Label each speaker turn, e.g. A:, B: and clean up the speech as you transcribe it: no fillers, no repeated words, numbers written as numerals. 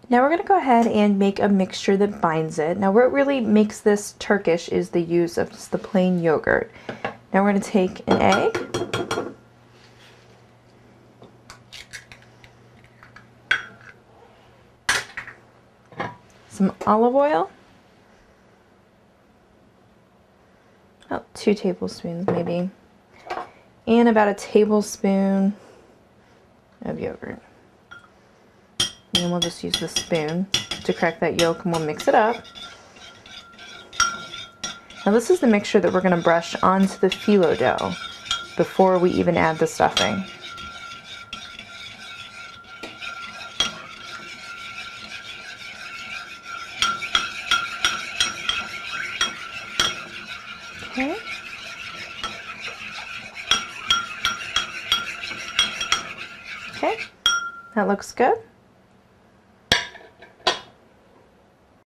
A: Now we're going to go ahead and make a mixture that binds it. Now what really makes this Turkish is the use of just the plain yogurt. Now we're going to take an egg, some olive oil, about 2 tablespoons maybe, and about a tablespoon of yogurt. And then we'll just use the spoon to crack that yolk and we'll mix it up. Now this is the mixture that we're going to brush onto the phyllo dough before we even add the stuffing. Okay. Okay, that looks good.